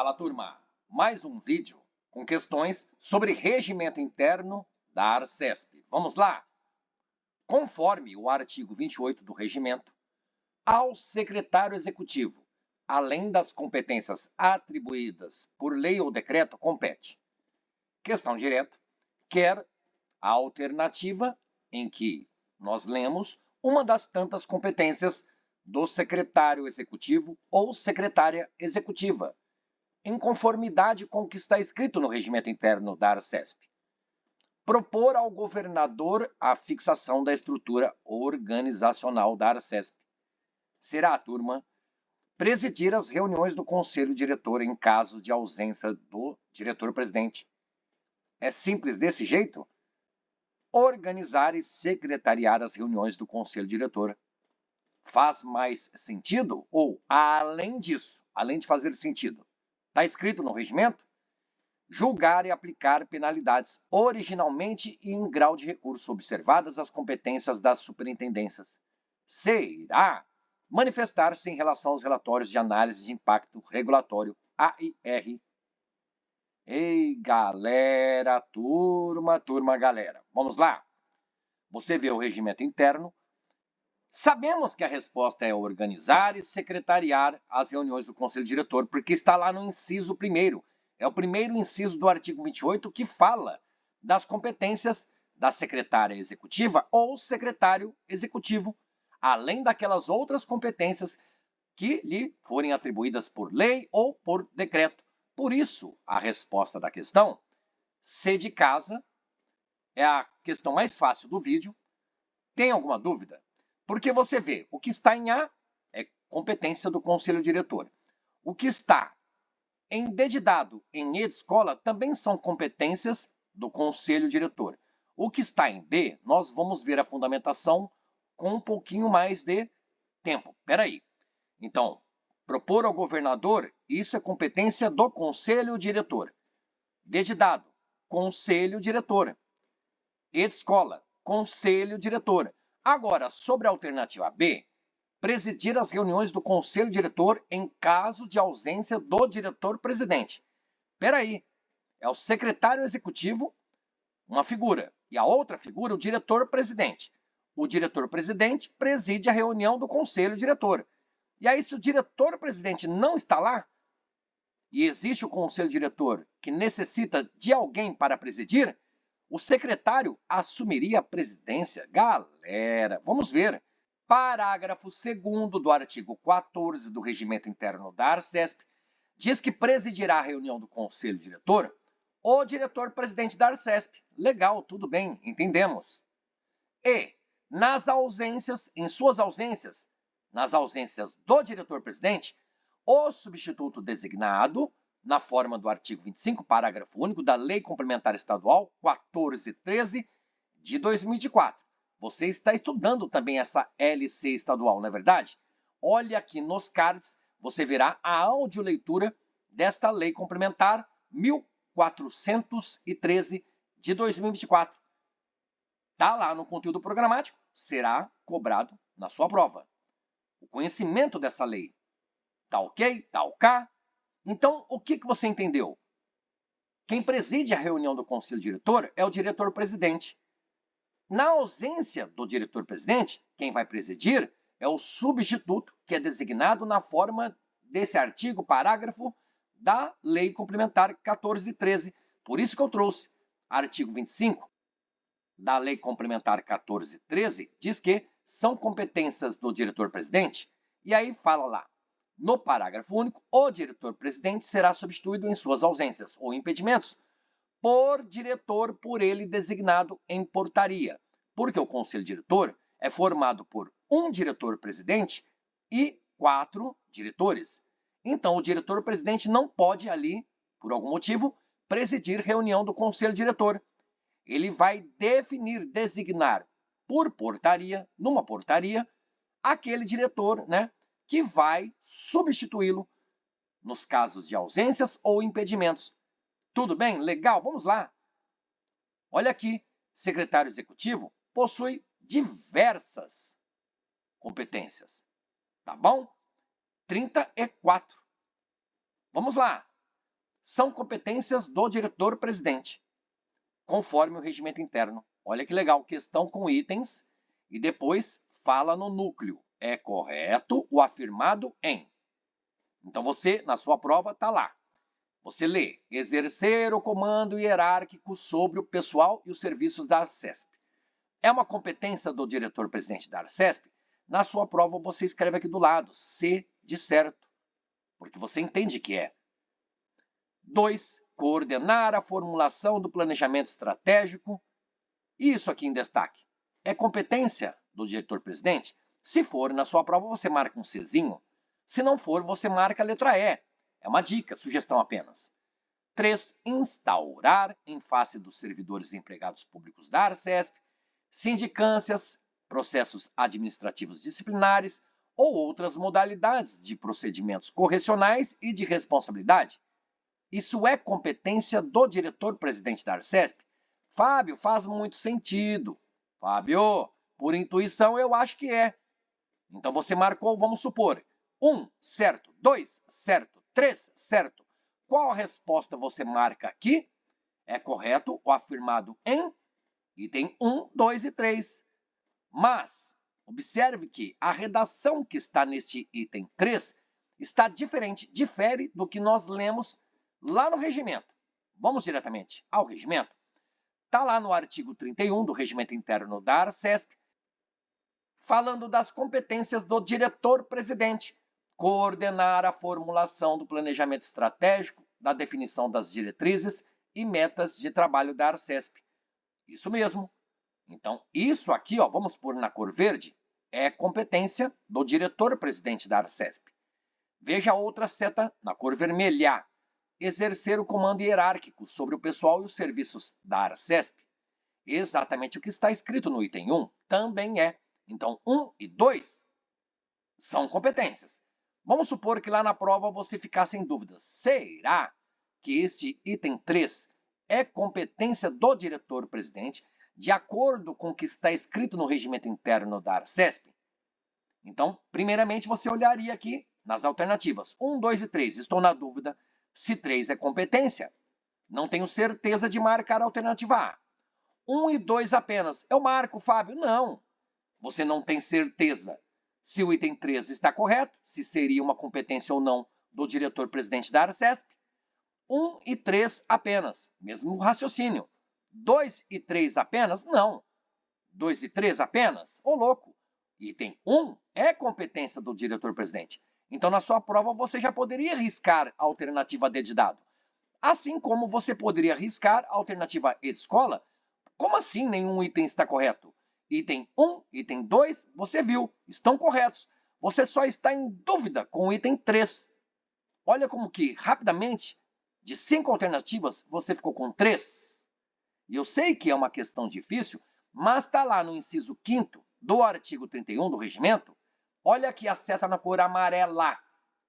Fala, turma! Mais um vídeo com questões sobre regimento interno da Arcesp. Vamos lá? Conforme o artigo 28 do regimento, ao secretário executivo, além das competências atribuídas por lei ou decreto, compete questão direta, quer a alternativa em que nós lemos uma das tantas competências do secretário executivo ou secretária executiva, em conformidade com o que está escrito no regimento interno da Arcesp. Propor ao governador a fixação da estrutura organizacional da Arcesp. Será a turma presidir as reuniões do conselho diretor em caso de ausência do diretor-presidente. É simples desse jeito? Organizar e secretariar as reuniões do conselho diretor. Faz mais sentido? Ou, além disso, além de fazer sentido, está escrito no regimento? Julgar e aplicar penalidades originalmente e em grau de recurso, observadas as competências das superintendências. Será manifestar-se em relação aos relatórios de análise de impacto regulatório, AIR. Ei, galera, turma, galera. Vamos lá? Você vê o regimento interno. Sabemos que a resposta é organizar e secretariar as reuniões do Conselho Diretor, porque está lá no inciso 1º. É o primeiro inciso do artigo 28 que fala das competências da secretária executiva ou secretário executivo, além daquelas outras competências que lhe forem atribuídas por lei ou por decreto. Por isso, a resposta da questão C de casa é a questão mais fácil do vídeo. Tem alguma dúvida? Porque você vê, o que está em A é competência do conselho diretor. O que está em dedidado em E de escola também são competências do conselho diretor. O que está em B, nós vamos ver a fundamentação com um pouquinho mais de tempo. Espera aí. Então, propor ao governador, isso é competência do conselho diretor. Dedidado, conselho diretor. E de escola, conselho diretor. Agora, sobre a alternativa B, presidir as reuniões do conselho diretor em caso de ausência do diretor-presidente. Espera aí, é o secretário executivo, uma figura, e a outra figura, o diretor-presidente. O diretor-presidente preside a reunião do conselho diretor. E aí, se o diretor-presidente não está lá, e existe o conselho diretor que necessita de alguém para presidir, o secretário assumiria a presidência. Galera, vamos ver. Parágrafo 2º do artigo 14 do Regimento Interno da Arcesp diz que presidirá a reunião do conselho diretor o diretor-presidente da Arcesp. Legal, tudo bem, entendemos. E, nas ausências, em suas ausências, nas ausências do diretor-presidente, o substituto designado, na forma do artigo 25, parágrafo único da Lei Complementar Estadual 1413 de 2024. Você está estudando também essa LC estadual, não é verdade? Olha aqui nos cards, você verá a audioleitura desta Lei Complementar 1413 de 2024. Está lá no conteúdo programático, será cobrado na sua prova. O conhecimento dessa lei. Tá ok? Tá ok? Então, o que você entendeu? Quem preside a reunião do conselho diretor é o diretor-presidente. Na ausência do diretor-presidente, quem vai presidir é o substituto, que é designado na forma desse artigo, parágrafo da Lei Complementar 1413. Por isso que eu trouxe artigo 25 da Lei Complementar 1413, diz que são competências do diretor-presidente, e aí fala lá, no parágrafo único, o diretor-presidente será substituído em suas ausências ou impedimentos por diretor por ele designado em portaria, porque o conselho diretor é formado por um diretor-presidente e 4 diretores. Então, o diretor-presidente não pode ali, por algum motivo, presidir reunião do conselho diretor. Ele vai definir, designar por portaria, numa portaria, aquele diretor, né, que vai substituí-lo nos casos de ausências ou impedimentos. Tudo bem? Legal? Vamos lá. Olha aqui, secretário executivo possui diversas competências. Tá bom? 34. Vamos lá. são competências do diretor-presidente, conforme o regimento interno. Olha que legal, questão com itens e depois fala no núcleo. É correto o afirmado em. Então você, na sua prova, está lá. Você lê, exercer o comando hierárquico sobre o pessoal e os serviços da Arcesp. É uma competência do diretor-presidente da Arcesp? Na sua prova você escreve aqui do lado, C de certo, porque você entende que é. 2. Coordenar a formulação do planejamento estratégico. Isso aqui em destaque. É competência do diretor-presidente? Se for, na sua prova você marca um Czinho. Se não for, você marca a letra E. É uma dica, sugestão apenas. 3. Instaurar, em face dos servidores e empregados públicos da Arcesp, sindicâncias, processos administrativos disciplinares ou outras modalidades de procedimentos correcionais e de responsabilidade. Isso é competência do diretor-presidente da Arcesp? Fábio, faz muito sentido. Fábio, por intuição eu acho que é. Então você marcou, vamos supor, 1, certo, 2, certo, 3, certo. Qual a resposta você marca aqui? É correto o afirmado em item 1, 2 e 3. Mas, observe que a redação que está neste item 3 está diferente, difere do que nós lemos lá no regimento. Vamos diretamente ao regimento. Está lá no artigo 31 do regimento interno da Arcesp, falando das competências do diretor-presidente. Coordenar a formulação do planejamento estratégico, da definição das diretrizes e metas de trabalho da Arcesp. Isso mesmo. Então, isso aqui, ó, vamos pôr na cor verde, é competência do diretor-presidente da Arcesp. Veja a outra seta na cor vermelha. Exercer o comando hierárquico sobre o pessoal e os serviços da Arcesp. Exatamente o que está escrito no item 1 também é. Então, 1 e 2 são competências. Vamos supor que lá na prova você ficasse em dúvidas. Será que este item 3 é competência do diretor-presidente de acordo com o que está escrito no regimento interno da Arcesp? Então, primeiramente, você olharia aqui nas alternativas. 1, 2 e 3. Estou na dúvida se 3 é competência. Não tenho certeza de marcar a alternativa A. 1 e 2 apenas. Eu marco, Fábio? Não. Você não tem certeza se o item 3 está correto, se seria uma competência ou não do diretor-presidente da Arcesp. 1 e 3 apenas. Mesmo raciocínio. 2 e 3 apenas? Não. 2 e 3 apenas? Ô, louco. Item 1 é competência do diretor-presidente. Então, na sua prova, você já poderia riscar a alternativa D de dado. Assim como você poderia riscar a alternativa E de escola. Como assim nenhum item está correto? Item 1, item 2, você viu, estão corretos. Você só está em dúvida com o item 3. Olha como que, rapidamente, de 5 alternativas, você ficou com 3. E eu sei que é uma questão difícil, mas está lá no inciso 5º do artigo 31 do regimento. Olha aqui a seta na cor amarela.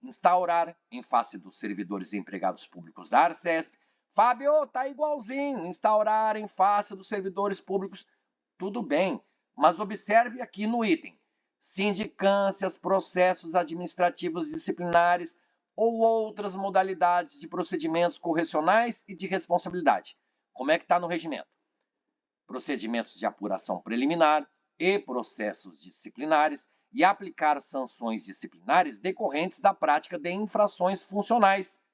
Instaurar, em face dos servidores e empregados públicos da Arcesp. Fábio, tá igualzinho. Instaurar em face dos servidores públicos. Tudo bem, mas observe aqui no item. Sindicâncias, processos administrativos disciplinares ou outras modalidades de procedimentos correcionais e de responsabilidade. Como é que está no regimento? Procedimentos de apuração preliminar e processos disciplinares e aplicar sanções disciplinares decorrentes da prática de infrações funcionais.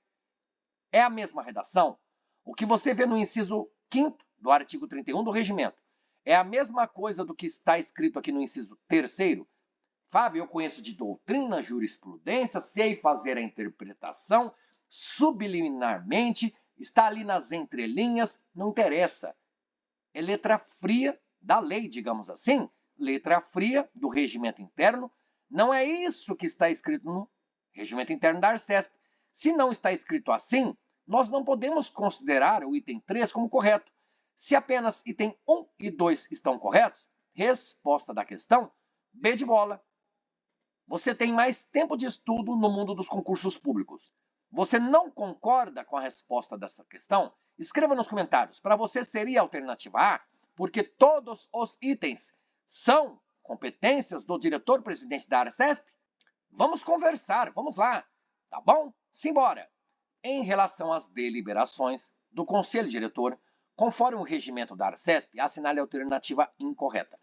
É a mesma redação? O que você vê no inciso 5º do artigo 31 do regimento é a mesma coisa do que está escrito aqui no inciso 3º? Fábio, eu conheço de doutrina, jurisprudência, sei fazer a interpretação subliminarmente, está ali nas entrelinhas, não interessa. É letra fria da lei, digamos assim, letra fria do regimento interno. Não é isso que está escrito no regimento interno da Arcesp. Se não está escrito assim, nós não podemos considerar o item 3 como correto. Se apenas item 1 e 2 estão corretos, resposta da questão, B de bola. Você tem mais tempo de estudo no mundo dos concursos públicos. Você não concorda com a resposta dessa questão? Escreva nos comentários. Para você seria a alternativa A, porque todos os itens são competências do diretor-presidente da Arcesp? Vamos conversar, vamos lá, tá bom? Simbora! Em relação às deliberações do Conselho Diretor, conforme o regimento da Arcesp, assinale a alternativa incorreta.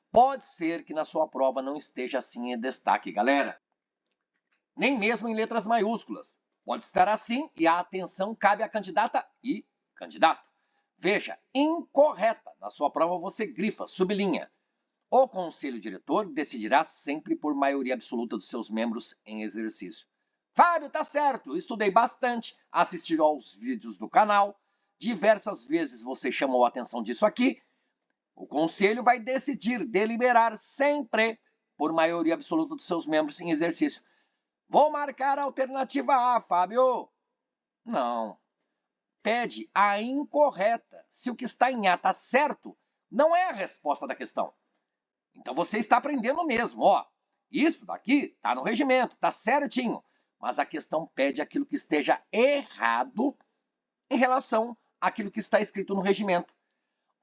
Pode ser que na sua prova não esteja assim em destaque, galera. Nem mesmo em letras maiúsculas. Pode estar assim e a atenção cabe à candidata e candidato. Veja, incorreta. Na sua prova você grifa, sublinha. O Conselho Diretor decidirá sempre por maioria absoluta dos seus membros em exercício. Fábio, tá certo. Estudei bastante, assisti aos vídeos do canal. Diversas vezes você chamou a atenção disso aqui. O Conselho vai decidir, deliberar sempre por maioria absoluta dos seus membros em exercício. Vou marcar a alternativa A, Fábio. Não. Pede a incorreta. Se o que está em A está certo, não é a resposta da questão. Então você está aprendendo mesmo. Ó, isso daqui está no regimento, está certinho. Mas a questão pede aquilo que esteja errado em relação àquilo que está escrito no regimento.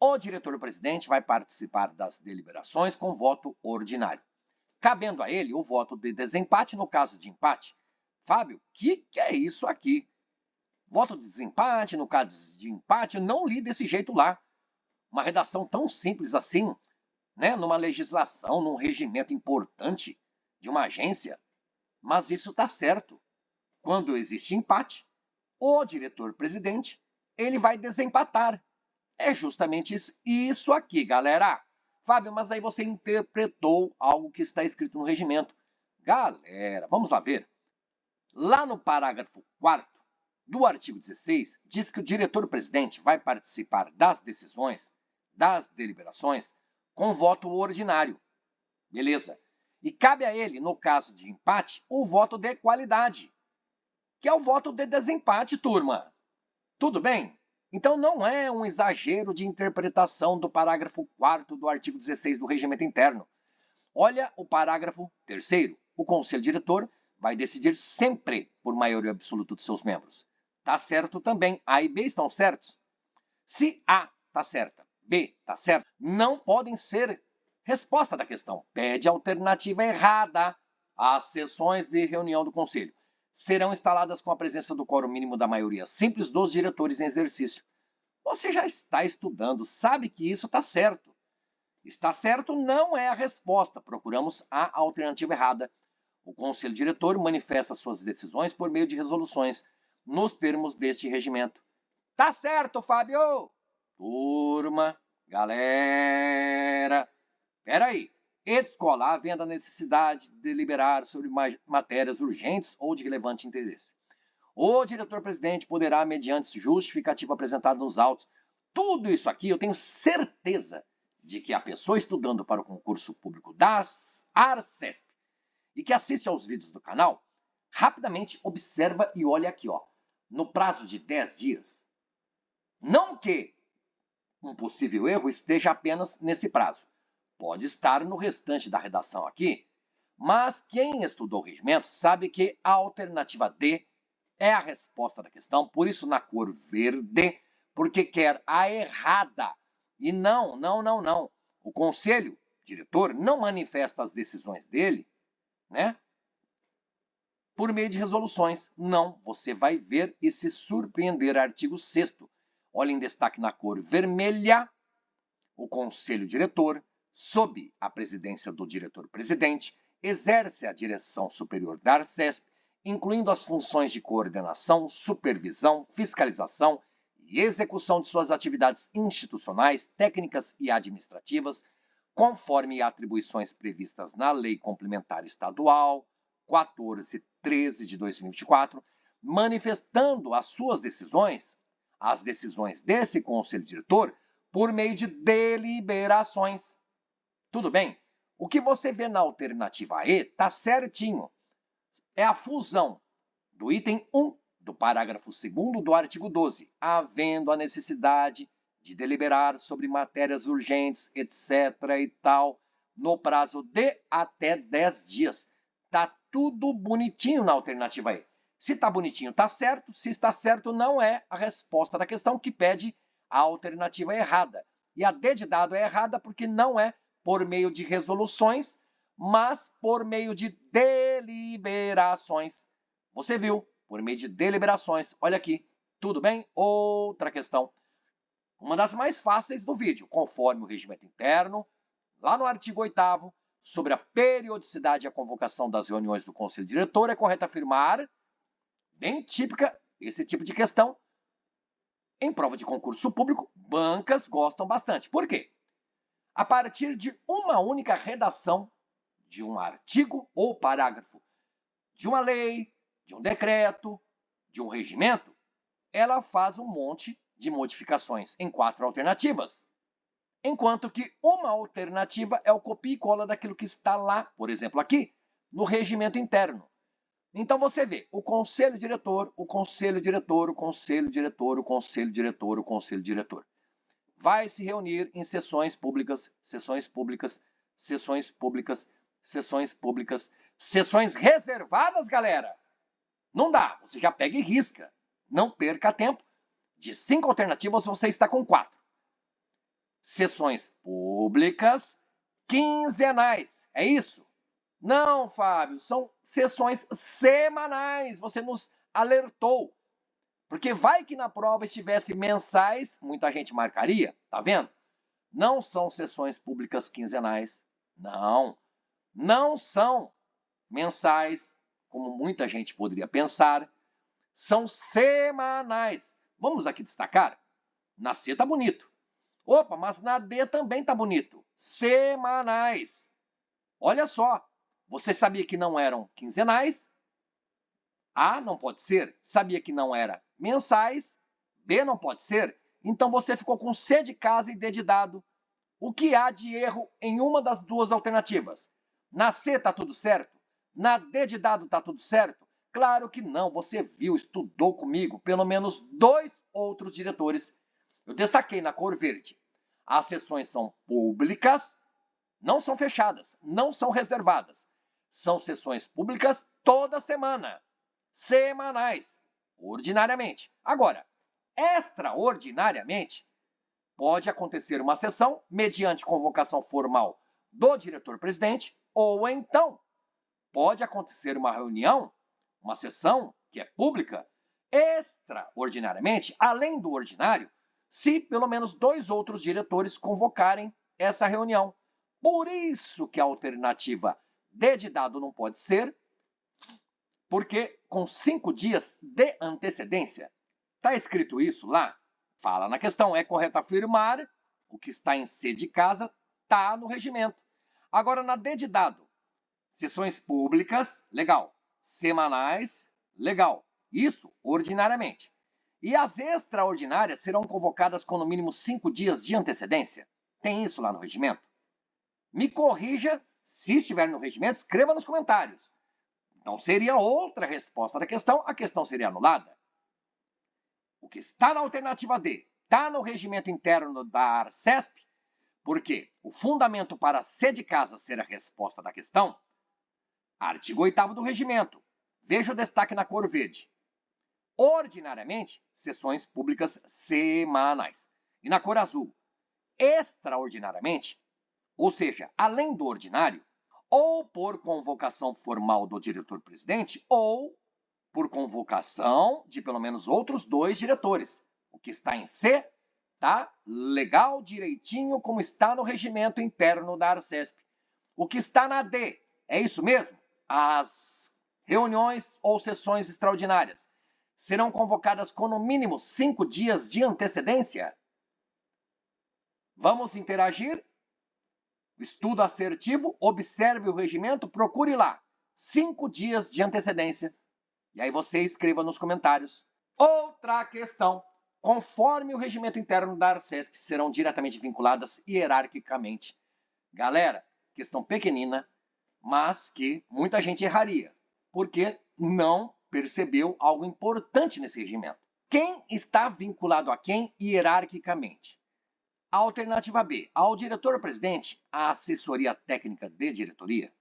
O diretor-presidente vai participar das deliberações com voto ordinário, cabendo a ele o voto de desempate no caso de empate. Fábio, o que é isso aqui? Voto de desempate no caso de empate? Eu não li desse jeito lá. Uma redação tão simples assim, né? Numa legislação, num regimento importante de uma agência. Mas isso está certo. Quando existe empate, o diretor-presidente ele vai desempatar. É justamente isso aqui, galera. Fábio, mas aí você interpretou algo que está escrito no regimento. Galera, vamos lá ver. Lá no parágrafo 4º do artigo 16, diz que o diretor-presidente vai participar das decisões, das deliberações, com voto ordinário. Beleza? E cabe a ele, no caso de empate, o voto de qualidade, que é o voto de desempate, turma. Tudo bem? Então não é um exagero de interpretação do parágrafo 4º do artigo 16 do regimento interno. Olha o parágrafo 3º. O Conselho Diretor vai decidir sempre por maioria absoluta dos seus membros. Tá certo também. A e B estão certos? Se A está certa, B está certa, não podem ser resposta da questão. Pede a alternativa errada. As sessões de reunião do Conselho serão instaladas com a presença do quórum mínimo da maioria simples dos diretores em exercício. Você já está estudando, sabe que isso está certo. Está certo não é a resposta. Procuramos a alternativa errada. O Conselho Diretor manifesta suas decisões por meio de resoluções, nos termos deste regimento. Tá certo, Fábio? Turma, galera. Peraí. Escola, havendo a necessidade de deliberar sobre matérias urgentes ou de relevante interesse. O diretor-presidente poderá, mediante justificativa apresentada nos autos, tudo isso aqui eu tenho certeza de que a pessoa estudando para o concurso público da Arcesp e que assiste aos vídeos do canal, rapidamente observa e olha aqui, ó, no prazo de 10 dias. Não que um possível erro esteja apenas nesse prazo. Pode estar no restante da redação aqui, mas quem estudou o regimento sabe que a alternativa D é a resposta da questão, por isso na cor verde, porque quer a errada. E não. O Conselho Diretor não manifesta as decisões dele, né, por meio de resoluções. Não, você vai ver e se surpreender. Artigo 6º. Olha em destaque na cor vermelha, o Conselho Diretor, sob a presidência do diretor-presidente, exerce a direção superior da Arcesp, incluindo as funções de coordenação, supervisão, fiscalização e execução de suas atividades institucionais, técnicas e administrativas, conforme atribuições previstas na Lei Complementar Estadual 1413 de 2024, manifestando as suas decisões, as decisões desse Conselho Diretor, por meio de deliberações. Tudo bem? O que você vê na alternativa E está certinho. É a fusão do item 1 do parágrafo 2º do artigo 12, havendo a necessidade de deliberar sobre matérias urgentes, etc. e tal, no prazo de até 10 dias. Tá tudo bonitinho na alternativa E. Se está bonitinho, está certo. Se está certo, não é a resposta da questão que pede a alternativa errada. E a D de dado é errada porque não é por meio de resoluções, mas por meio de deliberações. Você viu? por meio de deliberações. Olha aqui, tudo bem? Outra questão. Uma das mais fáceis do vídeo, conforme o regimento interno, lá no artigo 8º, sobre a periodicidade e a convocação das reuniões do Conselho Diretor, é correto afirmar, bem típica, esse tipo de questão, em prova de concurso público, bancas gostam bastante. Por quê? A partir de uma única redação de um artigo ou parágrafo de uma lei, de um decreto, de um regimento, ela faz um monte de modificações em 4 alternativas. Enquanto que uma alternativa é o copia e cola daquilo que está lá, por exemplo, aqui, no regimento interno. Então você vê o conselho diretor, o conselho diretor, o conselho diretor, o conselho diretor, o conselho diretor. Vai se reunir em sessões públicas, sessões públicas, sessões públicas, sessões públicas, sessões reservadas, galera. Não dá, você já pega e risca. Não perca tempo. De 5 alternativas, você está com 4. Sessões públicas quinzenais. É isso? Não, Fábio, são sessões semanais. Você nos alertou. Porque vai que na prova estivesse mensais, muita gente marcaria, tá vendo? Não são sessões públicas quinzenais. Não. Não são mensais, como muita gente poderia pensar. São semanais. Vamos aqui destacar. Na C tá bonito. Opa, mas na D também tá bonito. Semanais. Olha só. Você sabia que não eram quinzenais? A não pode ser. Sabia que não era mensais? B não pode ser. Então você ficou com C de casa e D de dado. O que há de erro em uma das duas alternativas? Na C tá tudo certo? Na D de dado tá tudo certo? Claro que não, você viu, estudou comigo, pelo menos 2 outros diretores. Eu destaquei na cor verde. As sessões são públicas, não são fechadas, não são reservadas. São sessões públicas toda semana, semanais, ordinariamente. Agora, extraordinariamente, pode acontecer uma sessão mediante convocação formal do diretor-presidente, ou então pode acontecer uma reunião, uma sessão que é pública, extraordinariamente, além do ordinário, se pelo menos 2 outros diretores convocarem essa reunião. Por isso que a alternativa D de dado não pode ser, porque com 5 dias de antecedência, está escrito isso lá? Fala na questão, é correto afirmar, o que está em C de casa está no regimento. Agora, na D de dado, sessões públicas, legal. Semanais, legal. Isso, ordinariamente. E as extraordinárias serão convocadas com no mínimo 5 dias de antecedência? Tem isso lá no regimento? Me corrija, se estiver no regimento, escreva nos comentários. Então seria outra resposta da questão, a questão seria anulada. O que está na alternativa D está no regimento interno da ARCESP, porque o fundamento para C de casa ser a resposta da questão, artigo 8º do regimento. Veja o destaque na cor verde. Ordinariamente, sessões públicas semanais. E na cor azul, extraordinariamente, ou seja, além do ordinário, ou por convocação formal do diretor-presidente, ou por convocação de pelo menos outros 2 diretores. O que está em C tá legal, direitinho, como está no regimento interno da ARCESP. O que está na D, é isso mesmo? As reuniões ou sessões extraordinárias serão convocadas com no mínimo 5 dias de antecedência? Vamos interagir? Estudo assertivo, observe o regimento, procure lá. 5 dias de antecedência. E aí você escreva nos comentários. Outra questão. Conforme o regimento interno da ARCESP, serão diretamente vinculadas hierarquicamente. Galera, questão pequenina, mas que muita gente erraria, porque não percebeu algo importante nesse regimento. Quem está vinculado a quem hierarquicamente? A alternativa B, ao diretor-presidente, a assessoria técnica de diretoria.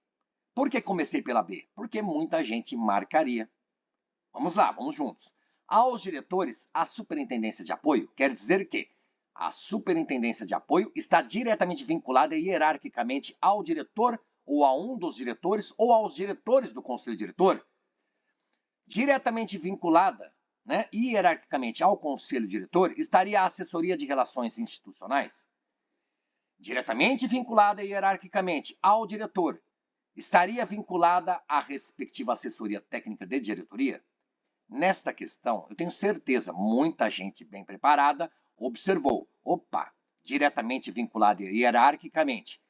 Por que comecei pela B? Porque muita gente marcaria. Vamos lá, vamos juntos. Aos diretores, a superintendência de apoio quer dizer que a superintendência de apoio está diretamente vinculada hierarquicamente ao diretor ou a um dos diretores ou aos diretores do conselho diretor. Diretamente vinculada, né, hierarquicamente ao Conselho Diretor, estaria a Assessoria de Relações Institucionais. Diretamente vinculada hierarquicamente ao diretor, estaria vinculada à respectiva assessoria técnica de diretoria? Nesta questão, eu tenho certeza, muita gente bem preparada observou. Opa, diretamente vinculada hierarquicamente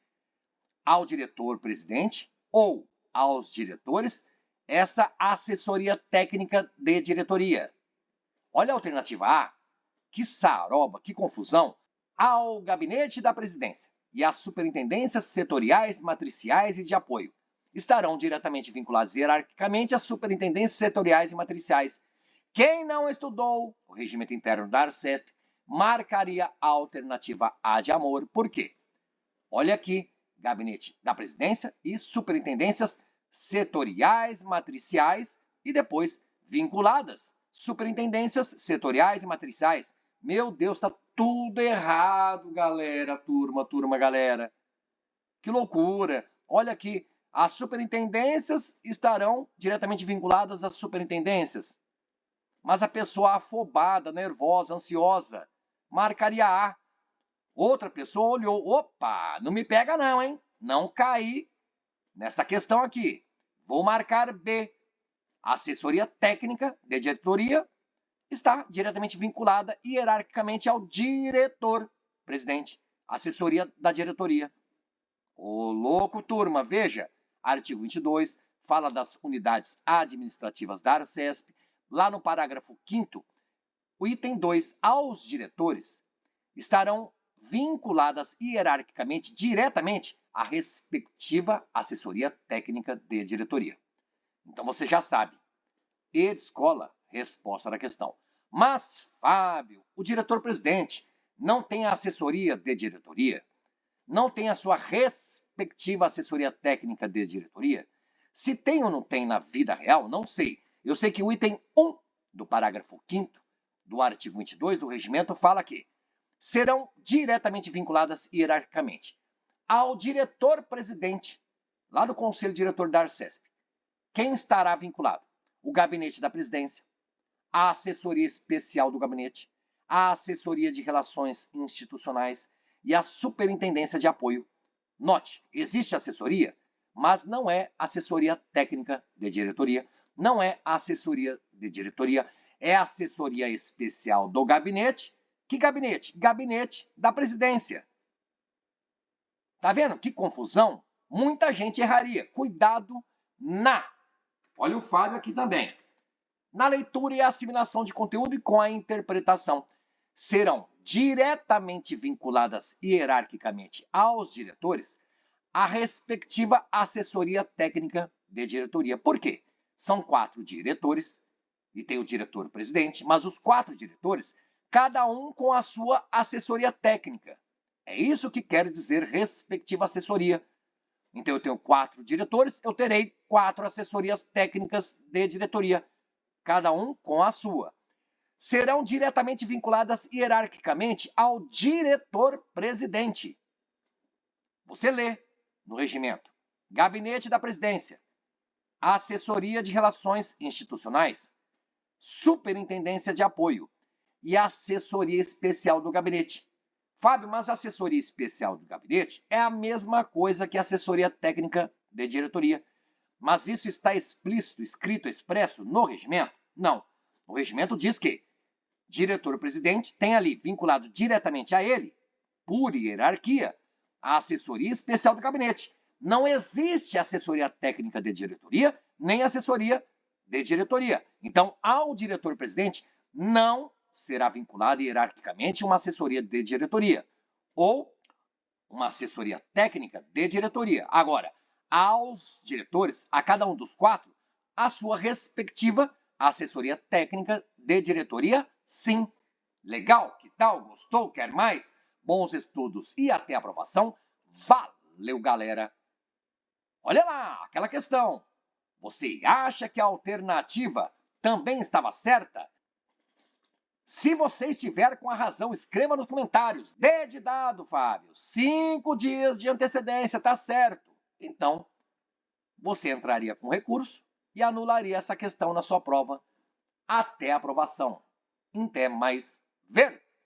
ao diretor-presidente ou aos diretores, essa assessoria técnica de diretoria. Olha a alternativa A, que saroba, que confusão, ao gabinete da presidência e às superintendências setoriais, matriciais e de apoio. Estarão diretamente vinculados hierarquicamente às superintendências setoriais e matriciais. Quem não estudou o regimento interno da Arcesp marcaria a alternativa A de amor. Por quê? Olha aqui, gabinete da presidência e superintendências setoriais, matriciais e depois vinculadas. Superintendências setoriais e matriciais. Meu Deus, tá tudo errado, galera, turma, galera. Que loucura. Olha aqui, as superintendências estarão diretamente vinculadas às superintendências. Mas a pessoa afobada, nervosa, ansiosa, marcaria A. Outra pessoa olhou, opa, não me pega não, hein? Não caí nessa questão aqui. Vou marcar B. A assessoria técnica de diretoria está diretamente vinculada hierarquicamente ao diretor-presidente. Assessoria da diretoria. Ô louco, turma, veja, artigo 22 fala das unidades administrativas da Arcesp. Lá no parágrafo 5º, o item 2, aos diretores, estarão vinculadas hierarquicamente, diretamente, à respectiva assessoria técnica de diretoria. Então você já sabe. E de escola, resposta da questão. Mas, Fábio, o diretor-presidente não tem a assessoria de diretoria? Não tem a sua respectiva assessoria técnica de diretoria? Se tem ou não tem na vida real, não sei. Eu sei que o item 1 do parágrafo 5º do artigo 22 do regimento fala que serão diretamente vinculadas hierarquicamente ao diretor-presidente, lá do Conselho Diretor da Arcesp. Quem estará vinculado? O gabinete da presidência, a assessoria especial do gabinete, a assessoria de relações institucionais e a superintendência de apoio. Note, existe assessoria, mas não é assessoria técnica de diretoria, não é assessoria de diretoria, é assessoria especial do gabinete. Que gabinete? Gabinete da presidência. Tá vendo? Que confusão. Muita gente erraria. Cuidado na... Olha o Fábio aqui também. Na leitura e assimilação de conteúdo e com a interpretação. Serão diretamente vinculadas hierarquicamente aos diretores a respectiva assessoria técnica de diretoria. Por quê? São 4 diretores e tem o diretor-presidente, mas os 4 diretores, cada um com a sua assessoria técnica. É isso que quer dizer respectiva assessoria. Então, eu tenho 4 diretores, eu terei 4 assessorias técnicas de diretoria, cada um com a sua. Serão diretamente vinculadas hierarquicamente ao diretor-presidente. Você lê no regimento: gabinete da presidência, assessoria de relações institucionais, superintendência de apoio e assessoria especial do gabinete. Fábio, mas a assessoria especial do gabinete é a mesma coisa que a assessoria técnica de diretoria. Mas isso está explícito, escrito, expresso no regimento? Não. O regimento diz que diretor-presidente tem ali, vinculado diretamente a ele, por hierarquia, a assessoria especial do gabinete. Não existe assessoria técnica de diretoria, nem assessoria de diretoria. Então, ao diretor-presidente não será vinculada hierarquicamente uma assessoria de diretoria ou uma assessoria técnica de diretoria. Agora, aos diretores, a cada um dos 4, a sua respectiva assessoria técnica de diretoria, sim. Legal? Que tal? Gostou? Quer mais? Bons estudos e até a aprovação. Valeu, galera! Olha lá, aquela questão. Você acha que a alternativa também estava certa? Se você estiver com a razão, escreva nos comentários. D de dado, Fábio. 5 dias de antecedência, tá certo. Então, você entraria com recurso e anularia essa questão na sua prova até a aprovação. Até mais ver!